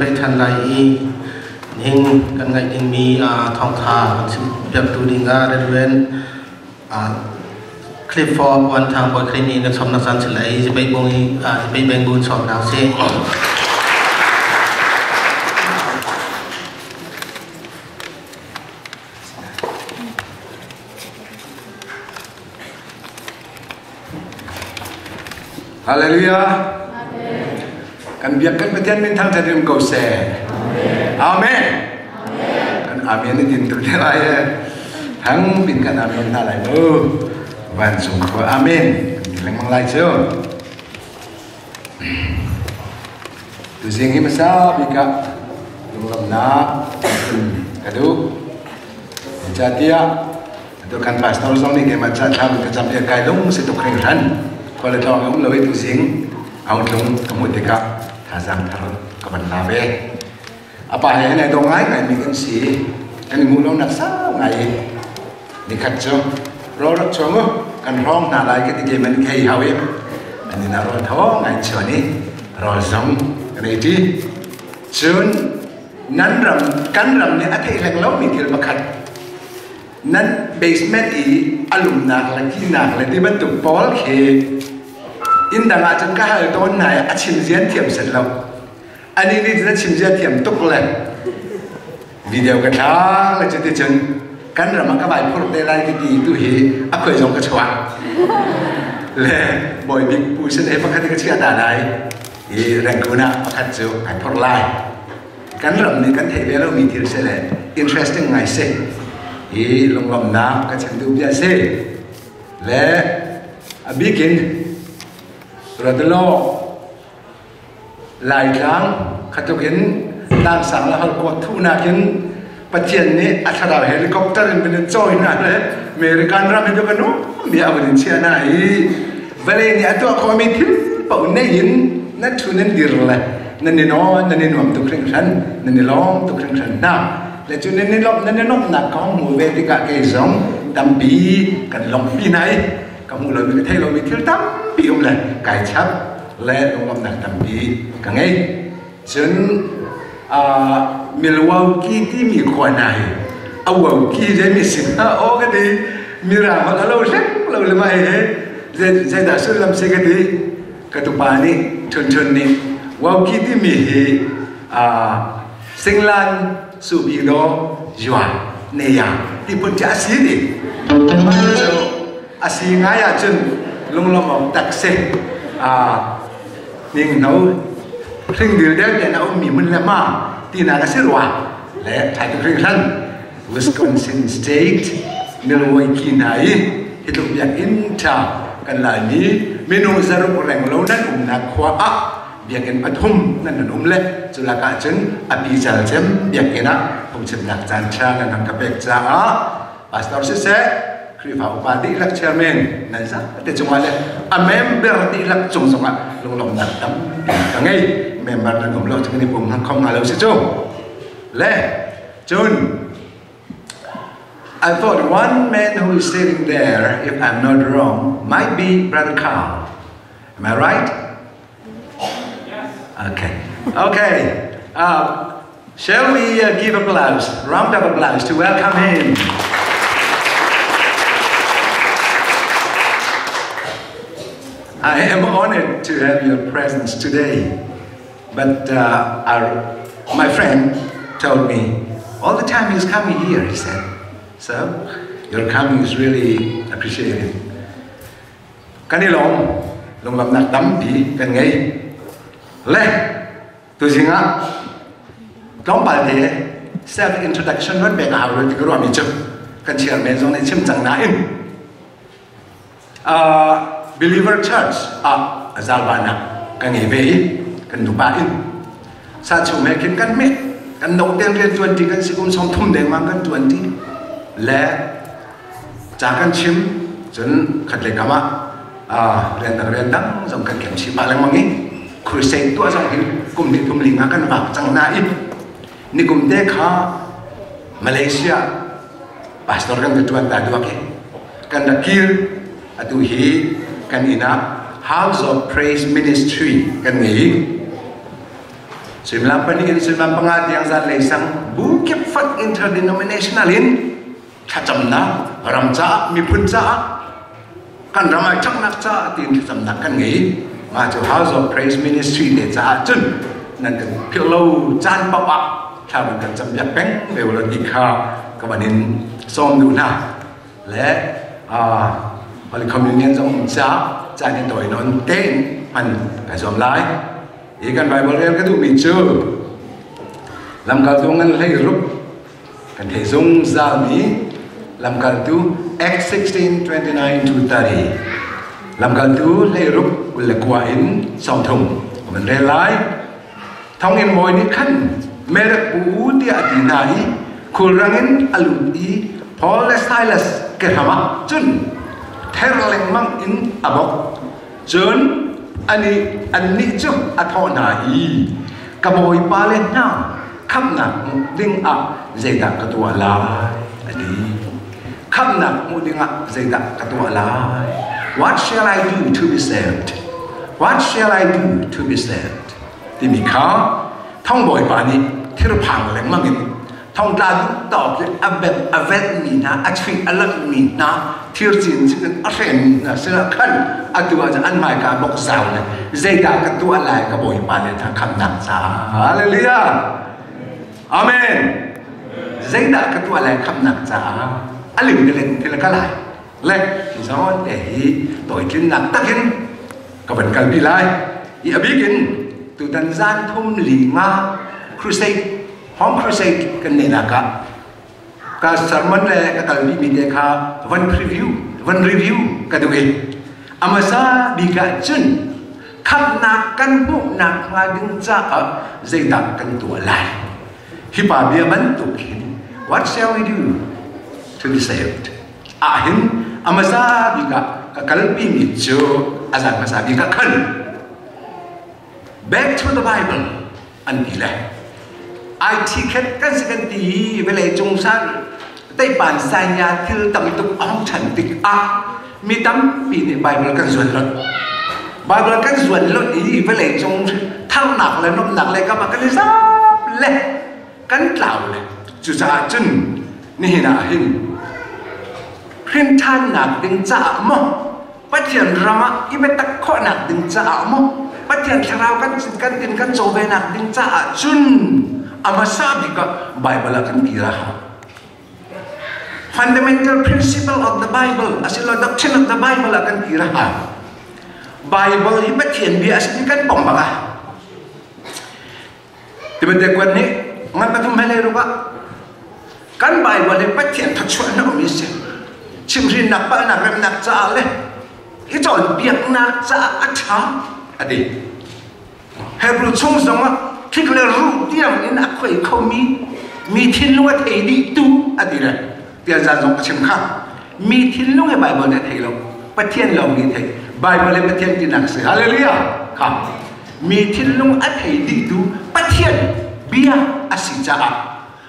Thành lại hình căn ngày hình mi thong thà việc tu đi nga đến bên Clifford quan thang bồi khi mi được xong nạp sản lại chỉ bay bông bay beng buôn sọt nào xe Hallelujah. Kan biarkan petian min thang thadim kau se. Amen. Kan amen ni tin tu dia ya. Hang bin kan amen ta lai mu. Van sung ko amen. Lang mang lai cho. Tu sing hi masa bika lung lam na kadu. Jatia tu kan pastor song ni ke macam tham ke jam dia kai lung situ kring ran. Kalau tahu kamu lebih tu sing, awak lung kamu dekat hazang taruh kapan lawe. Apa yang ini dongai ngai mungkin si, kan mulai nak sah ngai dekat jo, rorak jomo kan rong nalai kita game ni hawe, ini naruh tahu ngai coni rozong kan itu, jon nan ram ni ada ilang lau mikir makan. Nan basement i alumnak lagi nak lagi bentuk pol ke indah macam kahal tahun nai acim zian tiam selau ani ni tidak acim zian tiam tuk le video kata lagi tu jen kan ramai kabai pun lagi di itu he aku yang kecewa le boy big push ni pakai kecil ada nai rengkuna pakai tu pakai pun lai kan ram ni kan tebe lo mitir sele interesting ngai se long lam na kacang tu biasa le bikin radlo lai lang katukin lang sang la hal ko thuna kin patien ni athara helicopter in ben join na le american ram itu kanu mi awin sia na i vale ni atu ko mi thil pa unne yin na thunen dir la nan ni no nan ni nom tu kring san nan ni long tu kring san na le chu nên nên nóc nạc có mùi về thì cả cái giống đam bí cần lòng bí này cả mùi lời mình thấy lời mình thiếu tắm bí ông là cải chấp lẽ lòng nạc đam bí cả ngay chân Milwaukee thì mi khoa này Milwaukee thế mi xin ô cái gì mi làm mà lâu là mày hết dây đã xuất làm gì cái gì cái tụ bà này chân này Milwaukee thì mi sinh lan subido jual neya di pun jasi ni asi ngaya jen lung lom tak se ning nau sing dir dia nau mi mun lama tina ka sirwa le thai tu ring ran Wisconsin State Milwaukee nai hidup yang inta kan la ni minung zaru reng lo nan na khwa a biakin pathum nan le sulaka chen api jal jem biakina pungchim nak jan cha nan ang kapek cha a pastor se krifa upadi lak chairman nan sa te chungale a member ti lak chung songa long nak tam ka ngai member nan gom lo chung ni pum han khom ngalo se chu le chun I thought one man who is sitting there, if I'm not wrong, might be Brother Carl. Am I right? Okay. Shall we give applause, round of applause to welcome him? I am honored to have your presence today. But my friend told me all the time he's coming here, he said. So your coming is really appreciated. Kan long lam nak dam pi kan ngai. Le tu singa trong bài thế self introduction rất bề hào rồi thì có làm gì chứ cần chia sẻ trong này chim chẳng nãy Believer Church Zalbana cần nghỉ về cần đủ ba in sa chủ mẹ kiến căn mẹ cần đầu tiên liên tuần thì cần sĩ cũng xong thum để mang cần tuần thì lẽ trả cần chim chân khát lệ cama ren đắng dòng cần kiểm chỉ ba lần mang ý crusade tua dòng hình cùng đi cùng lì ngã cần vào chẳng na ít ni cùng đe kha Malaysia pastor kan ketuan ta dua ke kan dakir atu hi kan ina House of Praise Ministry kan ngi swim lam pani in swim lam panga tiang zan le sang bu kep fat interdenominational in thacham na ram cha mi phun cha kan ramai chak nak cha tin thacham na kan ngi ma cho House of Praise Ministry để cha chun nan kan philo chan pa pa tha ban kan cham yak peng ve lo ti kha ka banin som du na le Holy Communion trong cha nên tuổi non tên mình phải dòm lại ý cần bài bờ cái tụ mình chưa làm cả tu ngân lấy rút cần thể dùng ra mỹ làm cả tu Acts 16:29-30 làm cả tu lấy rút là quả in song thùng mình để lại thông in mồi ní khăn mẹ đã bú địa đi này kurangin alui Paul Silas cái hàm chun theo lệnh mang in abok chun ani chu athon na hi kaboi pa le na kham na ding a zeda ka tu ala ani kham na mu ding a zeda ka tu ala what shall I do to be saved what shall I do to be saved ti mi kha thong boi pa ni thir phang leng mang in thong la tỏ cái avet mi na achfi alak mi na thier chin chin a ren na sela khan atua ja an mai ka bok saw ne zeda ka tu alai ka boi pa ne tha kham nak sa hallelujah amen zeda ka tu alai kham nak sa alim ke len thila ka lai le ki so để tội kin nak takin ka ban kal bi lai i abigin tu tan gian thum li nga crusade home crusade kan ne na ka sermon le ka kalbi mi de kha one review ka du e amasa bi ka chun khap na kan bu na nga ding cha a zai da kan tu lai hi pa bia ban tu kin what shall we do to be saved hin amasa bi ka kalbi mi cho azan masa bi ka khan back to the Bible an bi le ai thi khét kan sekan ti vele chung san tai pan sai nya thil tam tuk ong chan tik a mi tam pi ni Bible kan zuan lot Bible kan zuan lot i vele chung thang nak le nom nak le ka ma kan sa le kan tlau le chu cha chun ni na hin prim than nak ding cha mo pathian rama i be tak kho nak ding cha mo pathian tharau kan din kan zo ve nak ding cha chun amasa bika Bible akan kira fundamental principle of the Bible asilo doctrine of the Bible akan kira Bible hi pathian bi asli kan pom baka tiba-tiba kwan ni ngan patum hale ruka kan Bible hi pathian thachwa na umise chimrin nak pa nak rem nak cha le hi chon biak nak cha acha adi Hebrew chung sama khi cái ru tiêm in ác quỷ không mi thiên luôn thấy đi tu à đi này tiền ra giống chim khác mi thiên luôn cái Bible này thấy đâu bắt thiên lòng đi thấy Bible này bắt thiên tin nặng sự hallelujah không mi thiên luôn ác thấy đi tu bắt thiên bia asi cha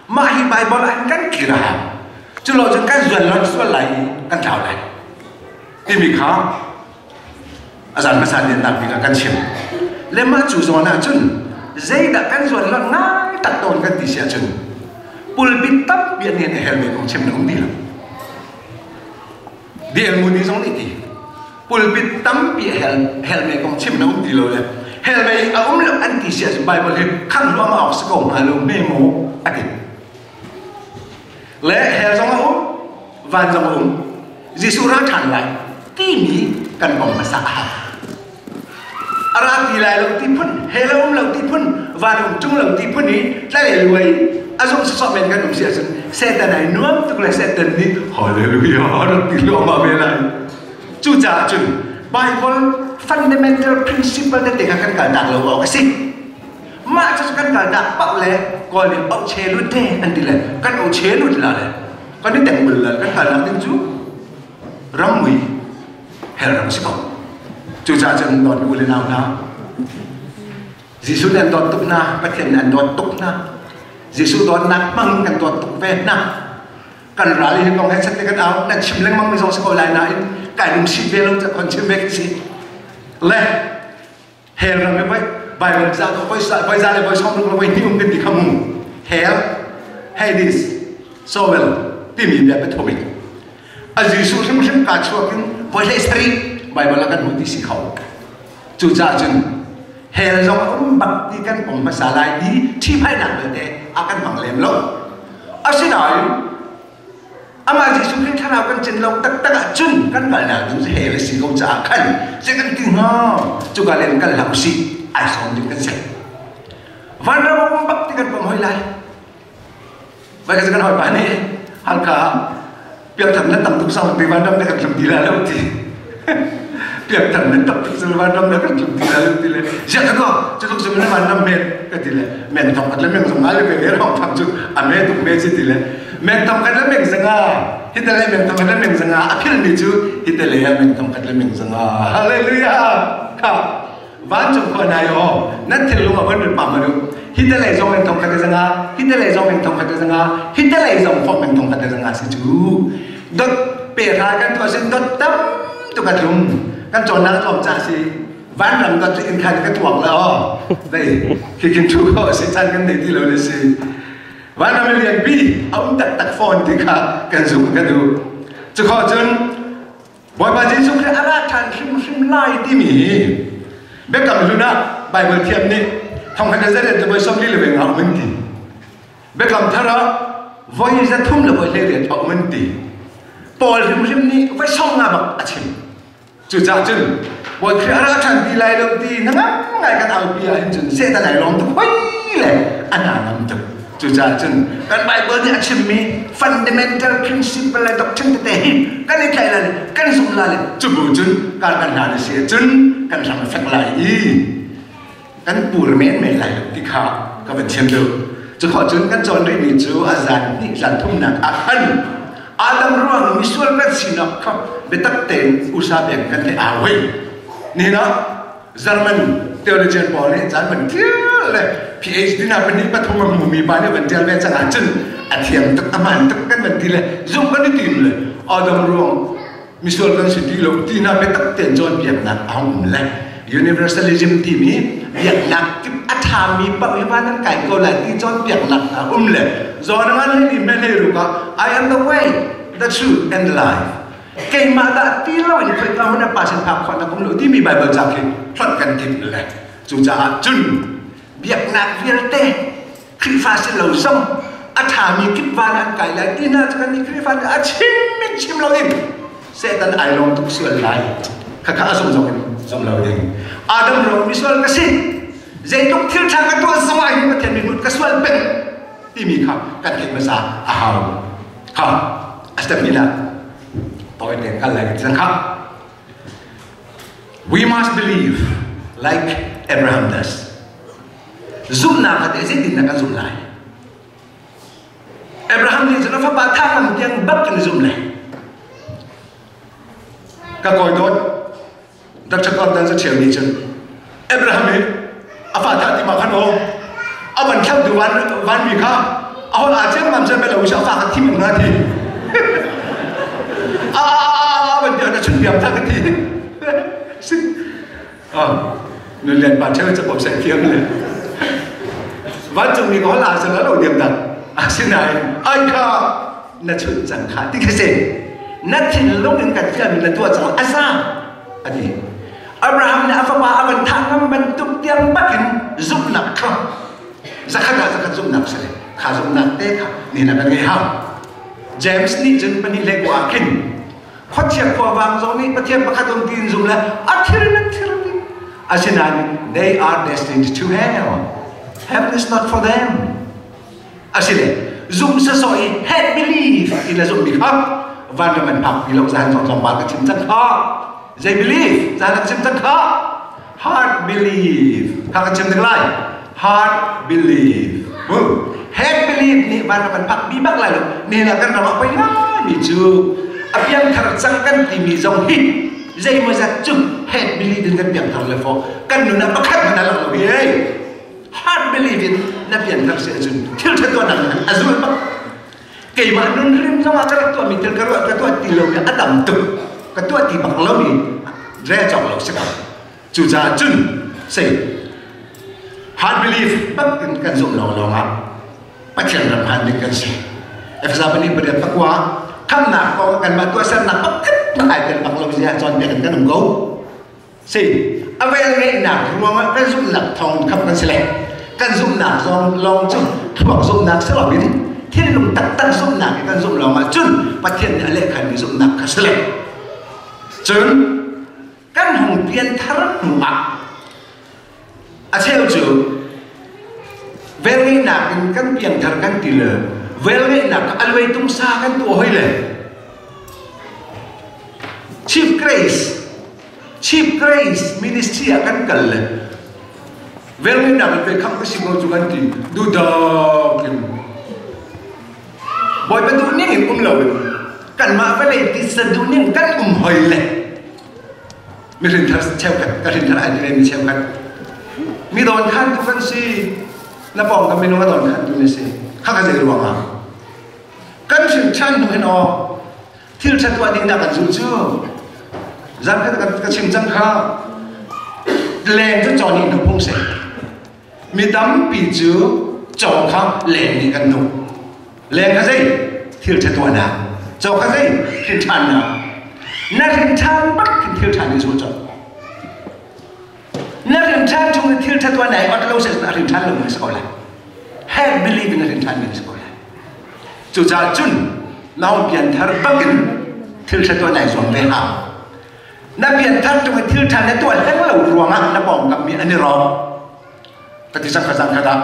mà hi Bible anh kan kira chứ lo chẳng cái duyên lo số lại kan chào lại thì mi khác azan masan điện tập thì kan chim lên mà chủ do na chun dây đã căn ruột lợn ngay đặt tồn căn tỉ xe chừng pulpit tấp biển hiện hel về cũng chém đúng đi lắm điện muốn đi giống đi pulpit tắm biển hel về cũng chém đúng đi rồi hel về ông là anh tỉ xe chừng Bible thì khăn lo mà học sẽ cùng hà lùng mê mố à kì lẽ hel giống ông van giống ông Giêsu ra thẳng lại tí mỹ cần bỏng mà xả ara ti lai lo ti phun hello lo ti phun và đồng chung lo ti phun ni lai le lui azong so men kan um sia se ta nai nuam tu le se ta ni hallelujah ro ti lo ma ve lai chu cha chun Bible fundamental principle de ka kan ka dak lo ka si ma cha kan ka dak pa le ko le au che lu de an ti le kan au che lu la le kan ni teng bul la kan ka la tin chu ram mui hel ram si ko chú cha chân đón u lên nào Giêsu đón tục na bắt hiện đón tục na Giêsu đón nát băng cần đón tục về na cần ra đi con hết sắc cái áo đang chìm lên măng mới rồi sẽ coi lại này cái đúng xịt về luônจะcòn chìm về gì lẽ hell ra mới vậy Bible za to voi za le voi som lo voi ni kan di kamu hell Hades Sovel ti mi bia petomi a Jesu sim ka chuakin voi le sri Bible la kan mu ti si khau chu cha chun hell zong bak ti kan pom ma sa lai di thi phai na le te a kan mang lem lo a si nai ama Jesu Christ thana kan chen lo tak tak a chun kan ngal na du hell si ko cha khan se kan ti nga chu ka len kan lam si ai som di kan se van ra bom bak ti kan pom hoi lai vậy cái câu hỏi bạn ấy hal cả việc thằng nó tập tục sau thì ban đêm nó cần làm gì là lâu thì việc thằng nó tập tục sau ban đêm nó cần làm gì là lâu thì là giờ cái co cho lúc sau nó ban đêm mệt cái thì là mệt thằng cái là mình dùng ai về cái họ thằng chút à mệt tụi mệt thì là mệt thằng cái là mình dùng à hiện tại mệt thằng cái là mình dùng à appeal đi chứ hiện tại là mệt thằng cái là mình dùng à hallelujah cả ván trong con này ó nát thiên luôn ở bên bên bờ mà được hít tới lấy dòng mình thông cái gì ngà hít tới lấy dòng mình thông cái gì ngà hít tới lấy dòng phong mình thông cái gì ngà sẽ chú đốt bể ra cáiตัวsinh đốt tắmตัวกระทุ่มกันจนนั่งจมจ่าสิวันนั้นก็จะอินคันกระถ่วงแล้วได้คือกินชูเขาสิจันกันในที่เราเลยสิวันนั้นเรียนบีเอาตักฟอนที่ขากันสูงกันดูจะขอจนบ่อยบางทีสุขอาราธานชิมไล่ที่มีเบกกับลูน่าใบเบอร์เทียมนี่ทำให้ได้เรียนจะไปส่งลีเลเวงเอามันดีเบกกับท่าระวัยจะทุ่มเลยไปเรียนเอามันดีปอลริมนี่ไปส่งงาบักอาชิมจุดจ้าจุนวัยคืออะไรฉันดีไล่ลงดีนั่งไงกันเอาเบียร์จุนเสียแต่ไหนลงตัวไปเลยอันนั้นมันจุดจ้าจุนกันใบเบอร์นี่อาชิมมี fundamental principle อะไรดอกชันแต่เห็นกันในใครเลยกันส่งเลยจุดบุจุนการกันหาเสียจุนกันทำแฟกไลกันปูรเมนไม่ไหลที่ขาก็เป็นเช่นเดิมจะขอจนกันจนได้มีจูอาจารย์นี่จันทุ่มหนักอันอาดัมร่วงมีส่วนกันสินักครับเบตักเต็นอุตสาหกันที่อาเวนี่นะจามันเทโอโลจีบอลเนี่ยจามันเที่ยวเลย PhD น่ะเป็นนี่ปฐมมุมีบานเนี่ยเป็นเจ้าแม่จังอาจนอาเทียมตักอามันตักกันเป็นทีเลยจุ่มกันที่ทีมเลยอาดัมร่วงมีส่วนกันสิที่เราที่น่ะเบตักเต็นจนเปียกหนักเอาเลย Universalism ที่มีเปียกหนักที่อัฐามีปะวิวานั้นไก่โกลาที่จนเปียกหนักเลยจอนงั้นเลยนี่ไม่เลยรู้ก็ I am the way the truth and the life เก่งมาแต่ที่เราเนี่ยเคยเอาหน้าป่าเส้นทางคนนักรู้ที่มีใบเบิกจากที่พลัดกันทิพย์เลยจุจ่าจุนเบียกหนักเวียร์เต้คริฟ้าเสลล์ซ้ำอัฐามีคิดว่านั้นไก่เลยที่น่าจะกันนี่คริฟ้าเนี่ยชิมเราเองเสตันไอลงทุกส่วนไหลข้าสมเราเองอาดัมเรามีส่วนกสิเจตุกทิลทางกันตัวสมัยมาเทียนมีมุดกส่วนเป็นที่มีครับกันเก็บมาซาอาหารครับอัศจรรย์นะต่อไปเรื่องอะไรกันครับ We must believe like Abraham does ซุ่มนากันเอซิดินนักซุ่มไลAbrahamนี่จะนับว่าท่ามันยังบักกันซุ่มเลยก็คอยโดนดักชักก่อนตั้งแต่เช้านี้จนเอเบราฮัมนี่อาฟาท่าที่มาขันโอเอาบันเข้าดูวันมีข้าเอาอาเจียนมันจะไปเราจะฝากที่มันนาทีวันเดียวจะชุนเดียมท่ากันทีซึ่งเรียนบาดเจ็บจะบอกใส่เทียมเลยวันจงมีเขาลาเสร็จแล้วเราเดียมดังสิ่งไหนไอ้ข้าน่าชุนจังขาที่เกษตรนัดที่ลงถึงกันเพื่อนเป็นตัวจังอาซาอันนี้อับราฮัมเนี่ยอาฟาอับันทางนั้นมันตุกเตียงบักินซุบหนักครับสักขณะซุบหนักสิข้าซุบหนักเตะค่ะนี่นะเป็นไงฮะเจมส์นี่จนเป็นเล็กกว่ากินพอเทียบกับวางตรงนี้ประเทศประคาตรงตีนซุบแล้วอัฐิรนักที่นี่อาเช่นนั้น they are destined to hell heaven is not for them อาเช่นนั้นซุบสอย head belief ที่เราซุบมีครับวันนั้นมันพักมีโลกสารสองบาทก็ชิมจังข้อThey believe จานชิมตั้งข้า heart believe ข้าก็ชิมตั้งไร heart believe head believe นี่บ้านมันพักมีบ้างไรหรอนี่นะกันเราไปง่ายมีจูอาเพียงขนาดสังกันที่มีทรงหิน They มาจากจุด head believe กันเพียงทางเลยฟอกันหนูนะประคับมันนั่นหรอกพี่ heart believe นั่นเพียงทางเสียจุดที่เราตัวนั้นอาจุดมั้งเกี่ยมันนุ่นริมสมากันตัวมีเทลกระโดดกระตัวตีลงเนี่ยอัดดำตุกกระตัวตีบักเล่านี่เร่จอกหลอกสักจุจ่าจุนเส hard belief bắt kan zum lo ma pathian ram han dik kan si efza bani pada pakwa kam na ko kan ma tu san na pakat na ai kan paklo sia chon be kan go si avel ngai na ruang kan zum nak thong khap kan sele kan zum nak zong long chung thok zum nak sa lo bin thiên lùng tắc tắc zum nak kan zum lo ma chun pathian ne le khan zum nak ka sele chun kan hong pian thar ma a theo chu vel ngai na kan pian thar kan ti le vel ngai na alway tung sa kan tu hoi le Chief Grace Ministry akan kal vel ngai na pe kham ka singo chu kan ti du da kim boy pa du ni lo kan ma fa le ti sa du ni kan hoi le mi rin thar cheu ka rin thar ai ni cheu kan mi don khan tu kan si na bom ka mi no don khan tu ni si kha ka je ruang a kan sin chan no en o thil chat wa ding da kan zu chu zam ka chim chang kha leng chu chon ni no pung se mi dam pi chu chong kha leng ni kan no leng ka sei thil chat wa na chong ka sei thil chan na thil chan bắt thil chan ni chu chong na thil chan chung thil chat wa nai bắt lâu se na thil chan lo ni sekolah have believe in thil chan ni sekolah chu cha chun lao pian thar bakin thil chat wa nai som ve ha na pian thar chung thil chan ne to hang lo ruang na bomกับมีอันนี้รอปฏิสังขารkada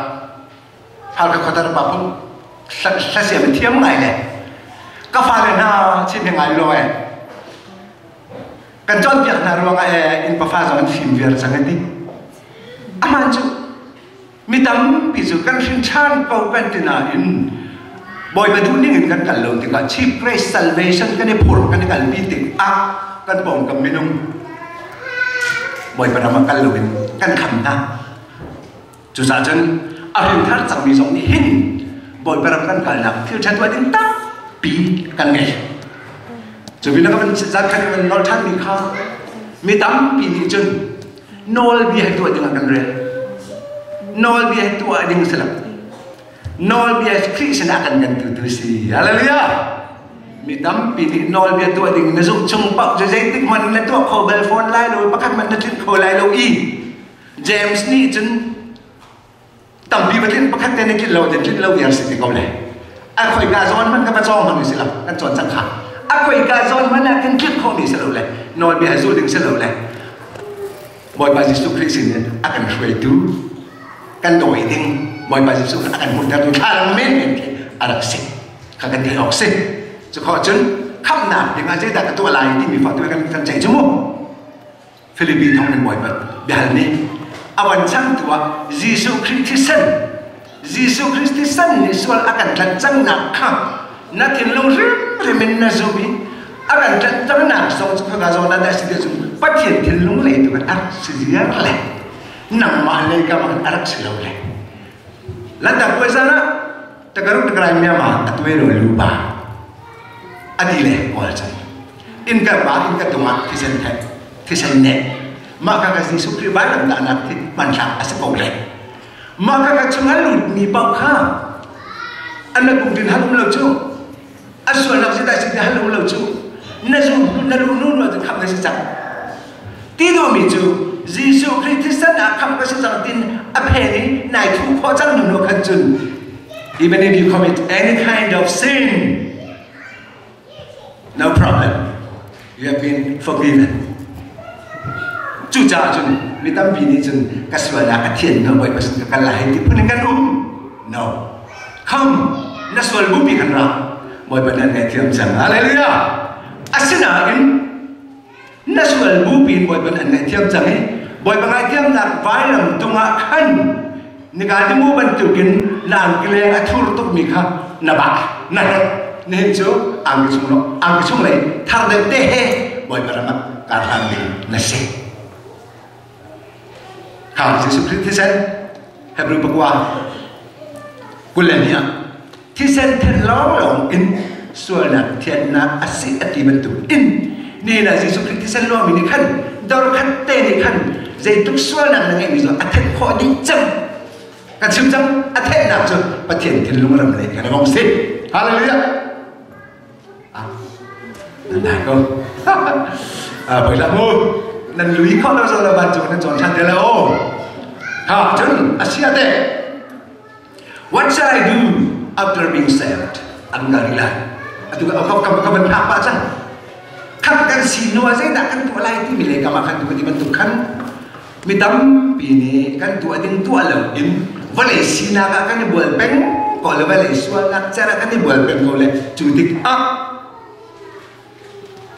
hal ka khotar pa phu sa sia ben thiam ngai le ka fa le na chin ngai lo e kan chon piak na ruang e in pa fa zon phim ver sang ti aman chu mi tam pi chu kan shin chan pau kan tina in boy ba du ni ngin kan kal lo ti ka Chief Grace Salvation kan ni phur kan ni kal pi ti a kan bom kam minung boy ba ma kal lo in kan kham na chu sa chen a hin thar chang mi song ni hin boy ba kan kal na thil chat wa din ta pi kan ngai chu bi na kan za kan kan nol than ni kha mi tam pi ni chun nol bi hai tu ding kan re nol bi hai tu ding selap nol bi hai Christian akan kan tu si haleluya mi tam pi ni nol bi tu ding na zum chung pak je zai tik man na tu kho bel phone lai lo pakhat man na chin kho lai lo i James ni chun tam bi ba tin pakhat te ne kin lo den kin lo yer si ti ko le a khoi ga zon man ka ba chong man ni selap kan chon chang kha a khoi ga zon man na kin kit kho ni selap le nol bi hai zu ding selap le boy ba Yesus Kristus ni akan shway tu kan doi ding boy ba Yesus akan mudah tu thang men arak sik kakan dia ok sik so kho chun kham na ding a je da ka tu lai ti mi fa tu kan chai chu mo Philippi thong kan boy ba bial ni awan chang tu Yesus Kristus ni sual akan chang na kha na tin long remen na zobi akan chang na so ka zo na da si de bắt hiện thiên lũng lệ tụi mình ăn sự gì ăn lệ nằm mà lên cả mà ăn sự lâu lệ lần đầu quay ra đó ta có lúc ta làm mía mà ta tuê rồi lù bà ăn đi lệ qua chân in cả bà in cả tụi mình thì sen nè mà các gì số khi bán làm đạn thì mình làm sẽ bầu lệ mà các chúng hắn lụt mì bọc ha anh là cùng tin hắn cũng lâu chú anh xuân làm gì đại sự hắn cũng lâu chú na lu rồi thì khăm cái gì chẳng tí đồ mi chú Giêsu Christ đã khăm cái gì chẳng tin áp hệ này này thu khó chẳng nụ khăn chừng even if you commit any kind of sin no problem you have been forgiven chú cha chừng vì tâm vì đi chừng cái sự là cái thiện nó bởi vì cái lại thì phân cái no không nó soi bút bị khăn ra bởi vì này thiện chẳng hallelujah asina in national bupin boy ban an thiam changi boy bangai thiam na vai lam tunga khan nigal mu ban tukin lan kile athur tuk mi kha na ba na ne chu ang chung le thar de te he boy barama ka than ni na se ka Jesu Christ sen hebru bakwa kulenia thi sen then long in suara thiện na asi ati bentuk in ni là Yesus Kristus lo mi ni kan dor kan te ni kan zai tuk suara na ngai mi zo athet kho ding cham กันชิมจังอัฐนักจุปะเทียนทินลุงรำเลยกันมองสิฮาเลลูยานั่นได้ก็ไปละมูนั่นลุยเข้าเราจะระบาดจุนั่นจอนชันเดลโอจนอาเซียเด What shall I do after being saved อันนั้นละituเขาเป็นapa aja kan sinua saya tak kan tua lain tu bila kamu akan tiba-tiba tukan midam ini kan tua ting tua lah in boleh sina kan buat peng kalau boleh suara cara kan buat peng kalau cutik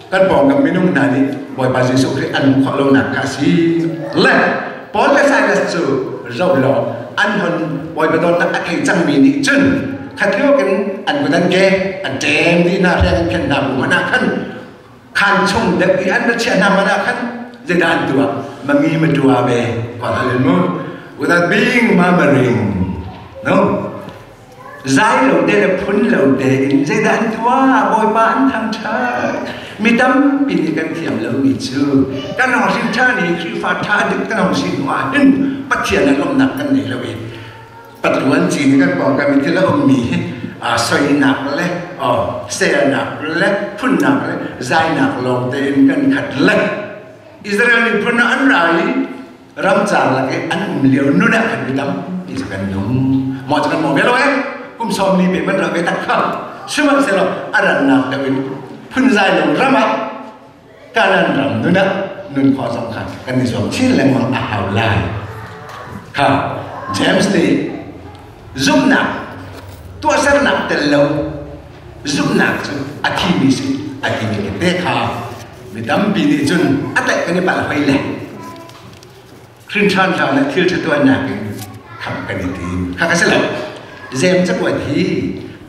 kan bawa kami minum nadi buat pasir sukri an kalau nak kasih leh boleh saya tu jauh lah an hon buat betul nak akhir jang mini jen khatio kan an bukan ke an dem di nak yang kan nak mana kan kan chong dek di an cia nama nak kan jadi tua mengi medua be kalau lemu without being murmuring no zai lo de pun lo de in jadi tua boy pan thang thai mi dam pin kan thiam lo mi chu kan hong sin tha ni khi fa tha dik kan hong sin wa hin pat thian na lom nak kan ni lo we pat luan ji ni kan bong kan mi thila om mi soi nak le se nak le pun nak le zai nak lo de in kan khat le Israel ni pun an rai ram cha la ke an liu nu na kan mi dam is kan nung mo cha kan mo be lo e kum som ni be man ra be tak kham suman se lo aran nak da winพึ่งใจลงระมัดการนั่นรำนู่นนะนู่นข้อสำคัญกันในส่วนที่แรงมังอาหารลายครับเจมส์ตีซุปหนักตัวเส้นหนักแต่เราซุปหนักจนอาทิมีสิอาทิมีกันเด็กข่าวมีตั้มปีนี้จนอาแต่กันในป่าไฟแหลกครึ่งชั้นเราเนี่ยที่จะตัวหนักทำกันดีข้าก็เสร็จแล้วเจมส์จะปวดที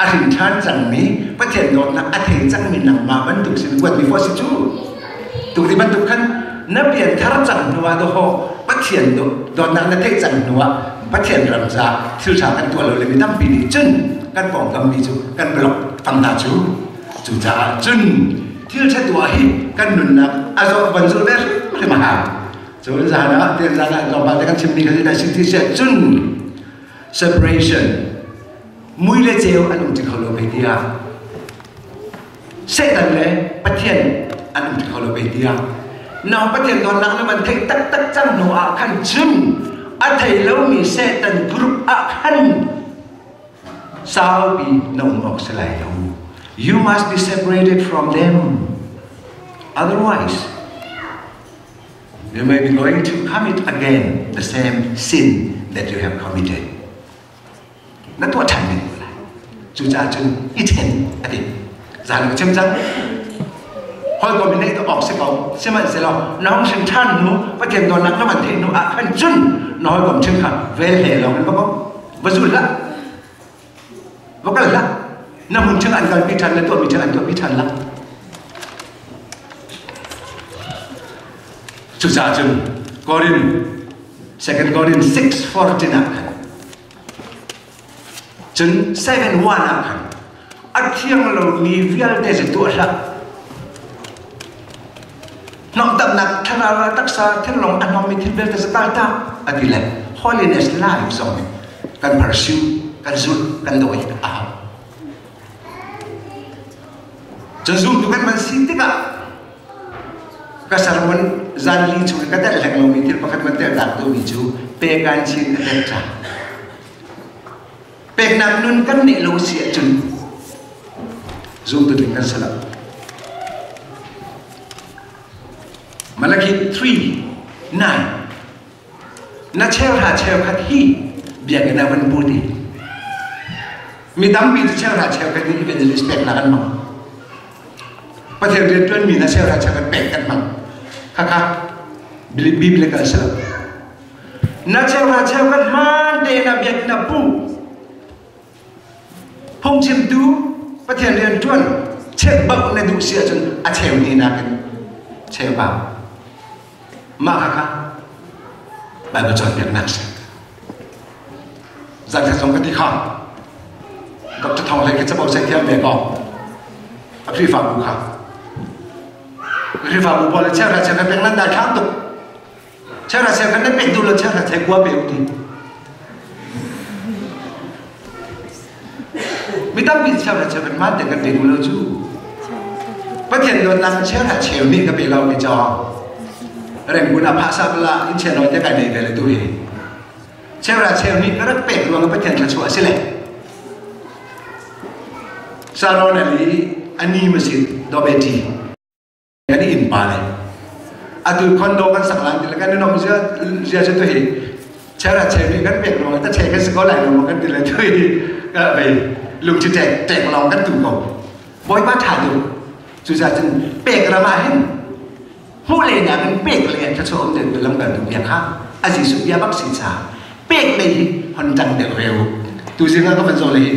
อาทิตย์ชั้นจังนี้ประเทศโดนนะอาทิตย์จังมีหนังมาบรรทุกสิ่งวัดมีฟอสซิจูตุกที่บรรทุกขันนับเปลี่ยนทารจังนัวโดโหประเทศโดนนังนัเทศจังนัวประเทศรำซาทิวชากันตัวเราเลยมีตั้งปีนี้จุนกันปองกันมีจูกันบล็อกฟังนาจูจูจ่าจุนทิวชาตัวฮิกันนุนนักอาจจะบรรจุได้ไม่มาหาจูนจานะเตียนจานะลองไปกันชิมนี่กันที่ได้สิ่งที่เสียจุน separationมุ้ยเล่เจียวอันนุ่มจิตเขาโลเบดียเสดันเลยประเทศอันนุ่มจิตเขาโลเบดียน้องประเทศตอนนั้นมันเทตักจังหนูอาคันจุนอันไทยเรามีเสดันกรุ๊ปอาคันสาวบีน้องออกสลายเรา you must be separated from them otherwise you may be going to commit again the same sin that you have committedนั่นตัวฉันเองจูจ่าจึงอีเทนอดีตจานก็เชื่อมจังพอยก็มีในตัวออกเสียก่อนเสียมันเสียแล้วน้องฉันท่านหนูประเทศโดนนักแล้วมันเทนหนูอ่ะขันจุนน้อยกว่าเชื่อค่ะเวลเล่เราเป็นพวกวัสุละว่ากันละน้ำมันเชื่ออันกันพิชันและตัวมีเชื่ออันตัวพิชันละจูจ่าจึงกอริน second กอริน 6:14นะจน7 วันอ่ะครับอันเที่ยงเรามีวิญญาณเดชตัวละน้องตำหนักท่านเราตักษาท่านลงอันน้องมีที่เบลต์สตาร์ต้าอันนี้แหละ holiness life สองกัน pursue กันzull กันโดยจนzull ดูกันมันสิ่งที่กับกษัตริย์มันจานลิจูก็ได้แหล่งเรามีที่ประคับมันเตะดักดูมิจูเปกันชินเตะจ่าเป็นนักนุ่นกันเนี่ยเราเสียจนซูมตัวถึงกันสลับมาลาคิด3:9นักเชลหาเชลขัดฮีเบียกันนาวันบูดีมีตั้งปีที่เชลหาเชลขัดฮีเป็นลิสเปกนักกันมั้งประเทศเรียนจนมีนักเชลหาเชลขัดเป็กกันมั้งค่ะบีบเลยกันสลับนักเชลหาเชลขัดมันเดนับเบียกันนาบูพงชิมดูประเทศเรียนจวนเช็คบักในดูเสียจนอาเชลนี่นะกันเชลบ่าวมาค่ะใบประจอนเบียกนักเสียจากสองกันที่ข้ากับจะทองอะไรกันจะบอกเสียเทียมเบียกออกอภิฝาบุค่ะอภิฝาบุบอลเชลราเชลกันเป็นนั่นได้ข้างตุกเชลราเชลกันได้เป็นดูแลเชลราเชลกัวเบียกดี tâm bị sao là chờ vẫn mát để cái tiền lâu chú bất thiện luôn là chéo là chéo đi cái bị lâu cái trò rồi cũng là phá sao là in chèn nói cái này về là tôi chéo là chéo đi nó rất bể luôn cái bất thiện là chúa xí lệ sao nó này lý anh đi mà xịt đó bê tì cái này in ba này à từ condo kan saklan thì là cái nó giờ cho tôi chéo là chéo đi cái bể luôn ta chéo cái sự có lại rồi cái thì là tôi cái về lùng chữ trẻ lòng cái tủ cầu bói bát thả được chú ra chân bể cái mà hết hú lên nhà mình bể lên cho số ông để làm gần tủ nhà khác à gì sụp bia bác sĩ xã bể lên hoàn chẳng được về tôi riêng có phần rồi là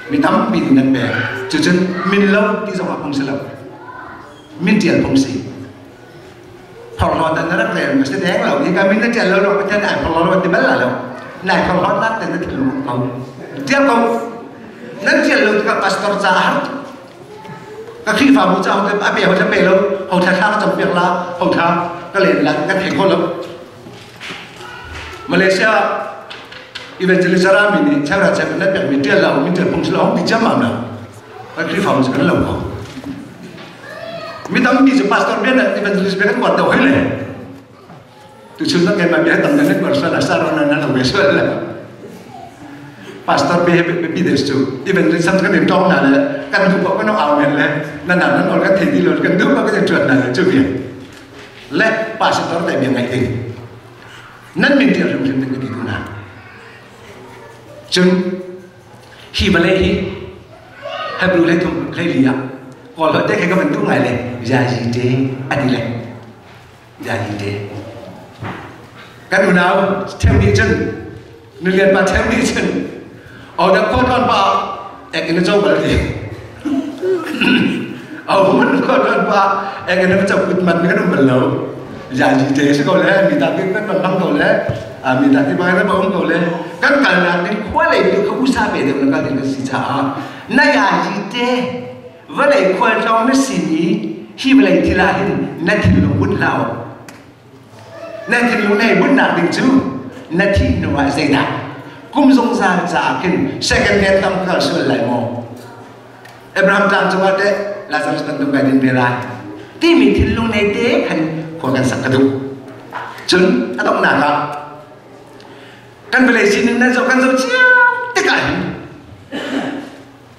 mình tắm bị nặng bể chú chân mình lâu đi dòng học không sẽ lâu mình tiền không xí phòng lọt nó rất là sẽ đáng lâu thì cái mình nó tiền lâu rồi cái này phòng lọt thì bắt là lâu này phòng lọt lát thì nó thì lâu không tiếp không nên tiền lâu các pastor giả các khi vào một trong cái bể họ bể lâu họ thay sang trong việc là họ thay cái liền là cái thành công lắm Malaysia evangelist ra mình theo là sẽ phải biết mình tiền lâu mình tiền không sẽ lâu thì chấm mà nào cái khi vào sẽ lâu không mình tâm đi cho pastor biết là evangelist biết cái quạt đầu hết này từ trước tới ngày mà biết tầm đến quạt sao là sao nó là về xuân là pastor bị đến chỗ evangelist xong cái điểm trong là căn cứ bộ cái nó ảo miệng là nên là nó nói cái thì đi luôn cái nước nó cái chuyện này là chưa việc lẽ pastor tại miệng ngày tình nên mình tiền dùng cái gì nào chừng khi mà lấy hi hay bù lấy thùng lấy gì ạ còn lại cái mình tu ngày này giờ gì thế anh đi lên giờ gì thế cái điều nào theo đi chân nên liền mà theo đi chân ở đó con bảo cái nó trâu bảo gì ở mình con bảo cái nó trâu bịt mặt cái nó bẩn lấu giờ gì thế sẽ gọi là mình ta biết cái bằng năm cầu lẽ mình ta cái bài nó bằng cầu lẽ các cái là đến khóa lại được không xa về được là cái gì chả nay giờ gì thế với lại quan trọng nó xin ý khi mà lại thì là hình nay thì nó bút lao nay thì lúc này bút nào định chứ nay thì nó lại dày đặc cũng dùng ra giả kinh second hand tâm khởi sự lại mò Abraham trang cho bạn đấy là sao tận dụng cái đến về lại thì mình thì lúc này thế thành của cái sắc cái chứng đã động nào cả căn về lại xin nên dấu căn dấu chiếu tất cả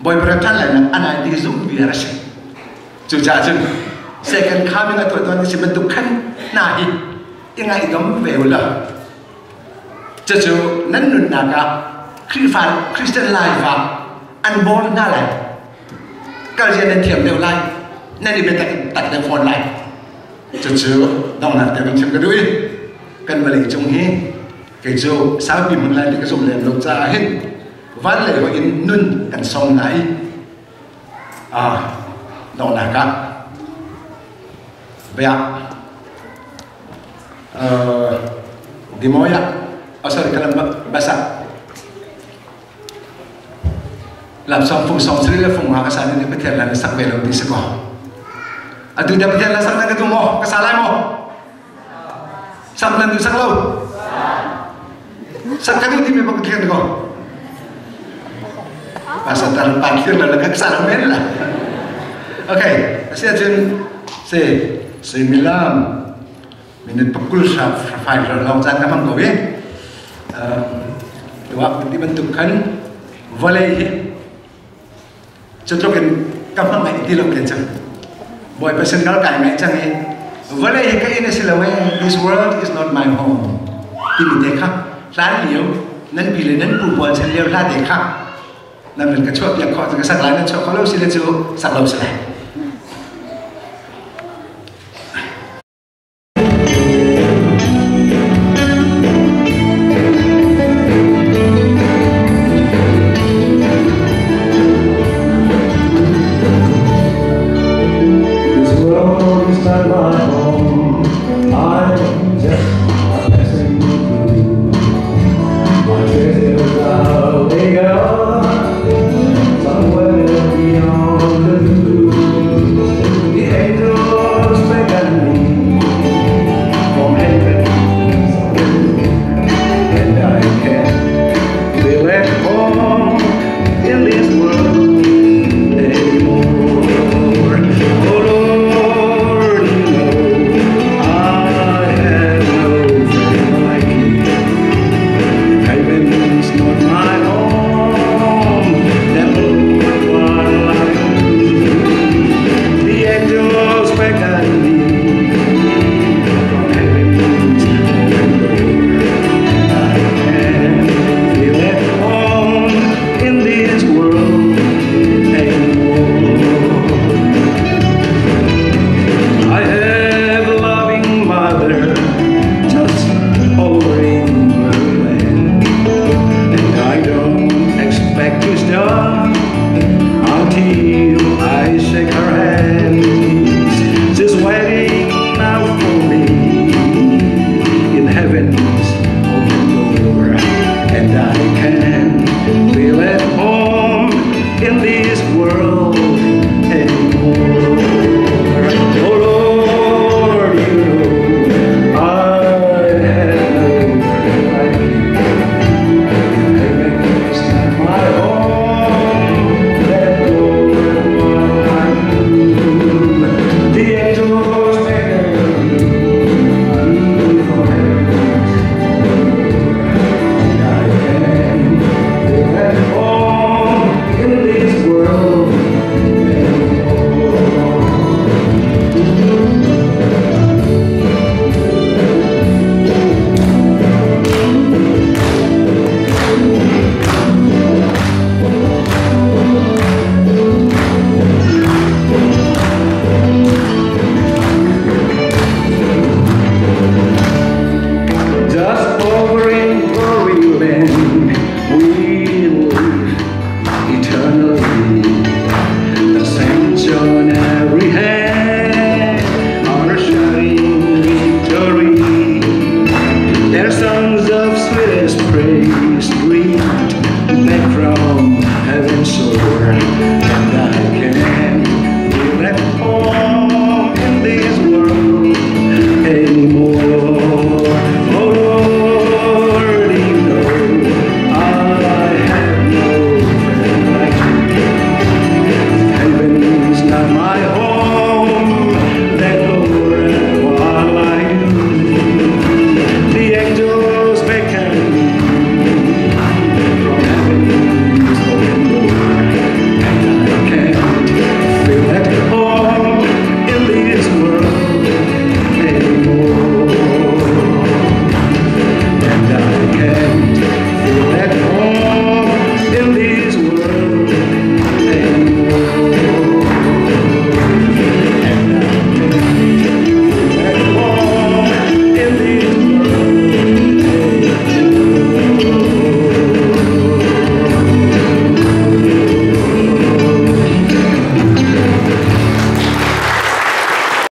boy beratan lain anak di zoom biar sih cuaca jen second kami nggak tahu tuan si bentukan nahi ingat igam vela cucu nan naga Christian life unborn na lại kalau dia nanti tiap dia lain nanti betul tak telefon lain cucu dong nak dia macam kedua kan balik chung hi cái chỗ sao bị mình lại cái dùng lên lột ra hết ván lệ của in nun cảnh sông này đó là các bây giờ di mau ya sorry kalau bahasa làm xong phùng xong xử lý phùng hóa cái sản này bất thiện là sắc về đầu tiên sẽ có từ đẹp thiện là sắc này cái tung mò cái sản lại mò sắc lần từ sắc lâu sắc cái thứ thì mình bằng thiện được không bahasa terparkir lalu ke sana lah. Okey, saya jen 9 minit pukul 5 long jang kamang kowe. Dua dibentukkan volley. Contohkan kamang mai di lok kencang. Boy person kalau kai mai chang ni. Volley ke ini silawe this world is not my home. Ini dekha. Lan liu nan pilih nan pupul chen liu la dekha. Nên mình cái chuột việc họ cái sắc lái nên cho có lâu xin lên chú sắc lâu sẽ này